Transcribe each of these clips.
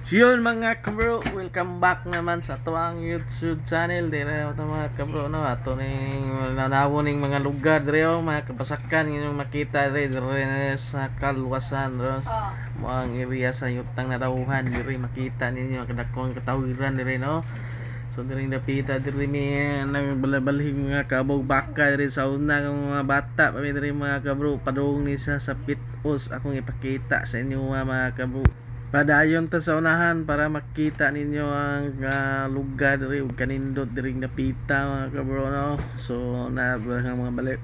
So yun mga kabro, welcome back naman sa tuwang YouTube channel. Dire ito mga kabro, no, ato ning nanawo ning mga lugar dire mga kabasakan inyong makita dire sa kalwasan ro. Mga area sa yutang natawhan dire makita ninyo kadakong katawiran dire no. So dire napita dire mi nagbalbalhig mga kabog baka dire sa una ng mga bata pami dire mga kabro padung ni sa pitos akong ipakita sa inyo mga kabro. Padayon ta sa unahan para makita ninyo ang lugar diri ug kanindot diri napita mga kabro no. So na mga balay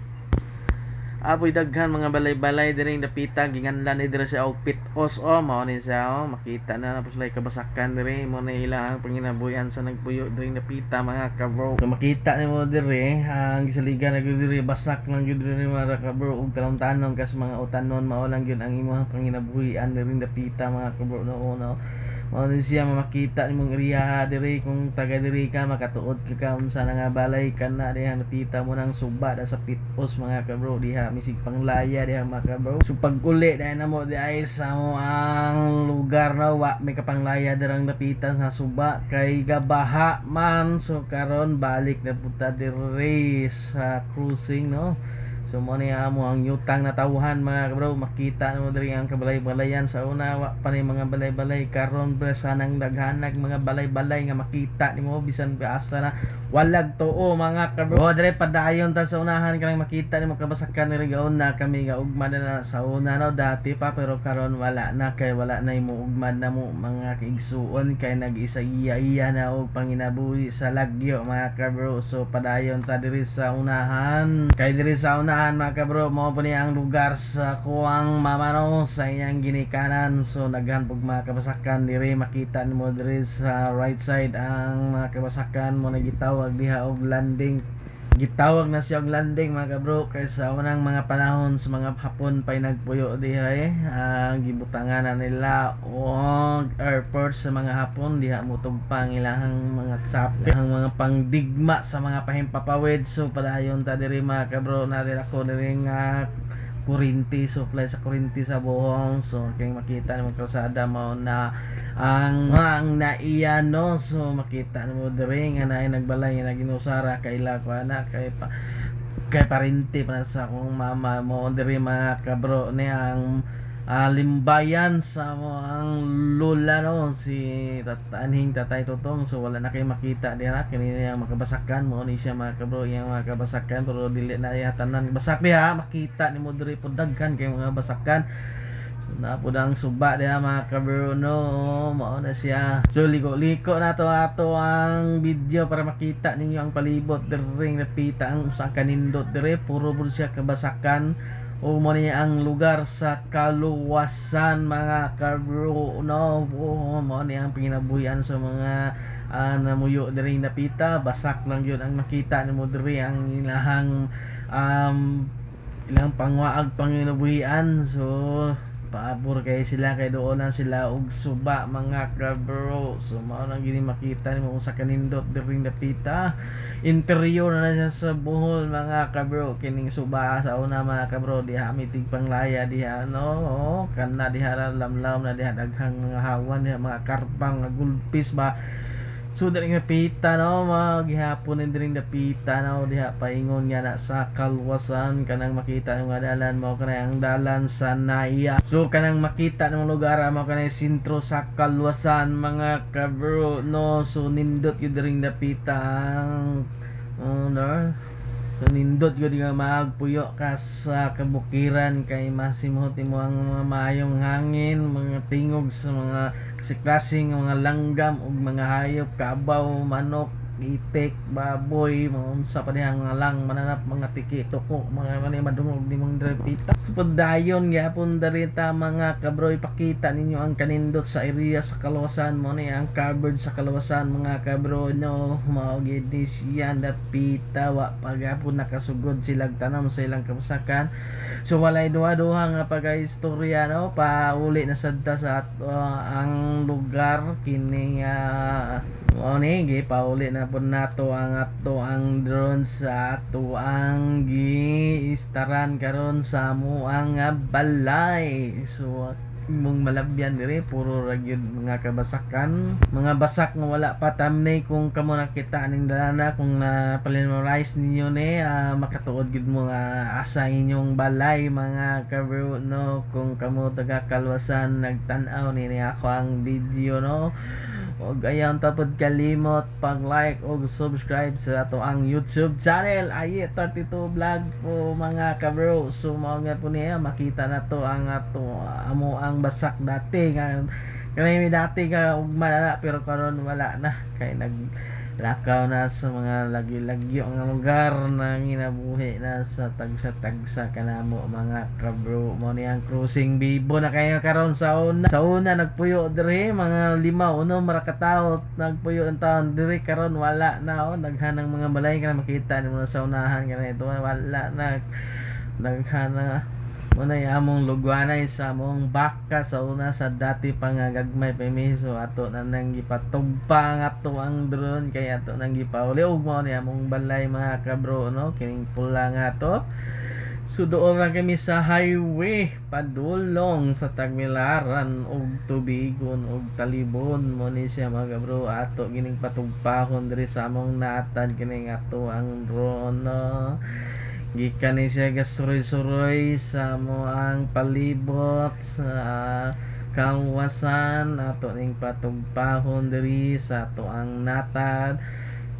apoy daghan mga balay-balay diri napita ginganlan ni diri sa outfit os mao ni siya makita na tapos lay kabasakan diri mo na ilang panginabuyan sa nagpuyo diri napita mga kabro. So makita nimo diri ang gisaligan na gyud diri basak lang gyud diri mga kabro ug tanon-tanon kas mga utanon mao lang gyud ang imong panginabuhian diri napita mga kabro no. Mao ni siya makita nimong area diri kung taga diri ka makatuod ka unsa na nga balay kana diha napita mo nang suba da sa pitos mga kabro diha misig panglaya diha mga kabro. So pag uli dahil na mo di ay sa mo ang lugar na wa may kapanglaya dirang napita sa suba kay gabaha man. So karon balik na punta diri sa cruising no. So mo ni amo ang yutang na tawhan mga kabro makita mo diri ang kabalay-balayan sa una wa pa ni mga balay-balay karon ba sanang daghanag mga balay-balay nga makita nimo bisan asa na walag tuo mga kabro. O dire padayon ta sa unahan kanang makita nimo kabasakan ni gaon na kami ga ugma na sa una no dati pa pero karon wala na kay wala na imo ugmad na mo mga kaigsuon kay nag-isa iya na og panginabuhi sa lagyo mga kabro. So padayon ta diri sa unahan kay diri sa unahan mga kabro mo po niya ang lugar sa kuwang mamano sa iyang ginikanan. So naghan pug mga kabasakan diri makita nimo diri sa right side ang mga kabasakan mo nagitawag diha og landing. Gitawag na siya og landing mga kabro kay sa unang mga panahon sa mga hapon pay nagpuyo diha ang gibutangan na nila og airport sa mga hapon diha motugpang ilahang mga tsapi ang mga pangdigma sa mga pahimpapawid. So padayon ta diri mga kabro na diri ako diri nga kurinti supply sa kurinti sa buhong. So kay makita naman kalsada mao na ang naiya no. So makita mo diri nga naay nagbalay nga naginusara kay la ko anak kay parinti pa sa akong mama mo diri mga kabro ni ang limbayan sa mo ang lola no si anhing tatay tutong. So wala na kay makita diha kini yang makabasakan mo ni siya mga kabro yang mga kabasakan pero dili na iya tanan basak diha makita nimo diri pud daghan kay mga basakan. So na pud ang suba diha mga kabro no mao na siya. So liko-liko na to ato ang video para makita ninyo ang palibot diri napita ang usa kanindot diri puro pud siya kabasakan o mo niya ang lugar sa kaluwasan mga kabro no. Mo niya ang pinabuhian sa mga namuyo diri napita basak lang yun ang makita nimo diri ang ilahang ilang pangwaag panginabuhian. So paabor kay sila kay doon lang sila og suba mga kabro. So mao nang gini makita nimo sa kanindot diri napita interior na siya sa Bohol mga kabro kining suba sa una mga kabro diha mitig panglaya diha no kana diha lamlam na diha daghang mga hawan diha mga karpang nga gulpis ba. So diri nga pita no magihapon ni diri dapita no diha paingon nga na sa kalwasan kanang makita nga dalan mo kanang ang dalan sa Naiya. So kanang makita ng lugar mo kanang sentro sa kalwasan mga kabro no. So nindot gyud diri dapita ang no. So nindot gyud nga magpuyo ka sa kabukiran kay masimhot mo ang mga maayong hangin mga tingog sa mga kasi klaseng mga langgam ug mga hayop kabaw manok itik baboy mga unsa pa dihang mga lang mananap mga tiki tuko mga manay madungog nimong drepita. So padayon gyapon darita mga kabro ipakita ninyo ang kanindot sa area sa kaluwasan mo ni ang covered sa kaluwasan mga kabro no mao gid ni siya dapita wa pagapon nakasugod silang tanam sa ilang kabasakan. So walay duha-duha nga pagaistorya no pauli na sadta sa ang lugar kini mao ni gipauli na pud nato ang drone sa ato giistaran karon sa amuang balay. So mong malabyan dire puro ra gyud mga kabasakan, mga basak nga wala pa thumbnail. Kung kamo nakita aning dana, kung na memorize ninyo ni makatuod gid mo nga asa inyong balay mga kabro no. Kung kamo taga Kalwasan nagtan-aw nini ako ang video no, og ayaw tapod kalimot pag-like og subscribe sa ato ang YouTube channel Aye 32 Vlog po mga kabro. So mao nga po niya makita na to ang ato amo ang basak dati nga kanay dati ka ugma pero karon wala na kay naglakaw na sa mga lagi-lagyo nga lugar na ginabuhi na sa tagsa-tagsa kanamo mga kabro. Mo ni ang cruising bibo na kayo karon sa una nagpuyo diri mga 5 mara ka tawo nagpuyo ang taon diri karon wala na naghanang mga balay ka na makita nimo sa unahan kana ito wala na naghana mo na among lugwanay sa among baka sa una sa dati pa nga gagmay permiso ato na nang gipatugpa nga ato ang drone kay ato nang gipauli ug mao ni among balay mga kabro no kining pula nga to. So doon ra kami sa highway padulong sa Tagbilaran og Tubigon og Talibon mo ni siya mga kabro ato gining patugpahon diri sa among natad kining ato ang drone no. Gikan ni siya gasuroy-suroy sa mo ang palibot sa Kalwasan ato ning patugpahon diri sa ato ang natad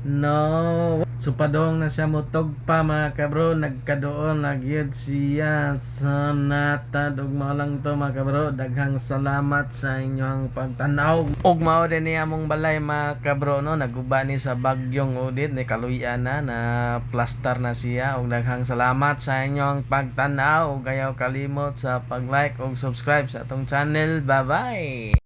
no. Supadong na siya motog pa mga kabro nagkadoon nagyud siya sa natad ug mao lang to mga kabro. Daghang salamat sa inyong pagtan-aw ug mao din ni among balay mga kabro no naguba ni sa bagyong Odette ni kaluyan na plaster na siya ug daghang salamat sa inyong pagtan-aw ug ayaw kalimot sa pag-like ug subscribe sa atong channel. Bye bye.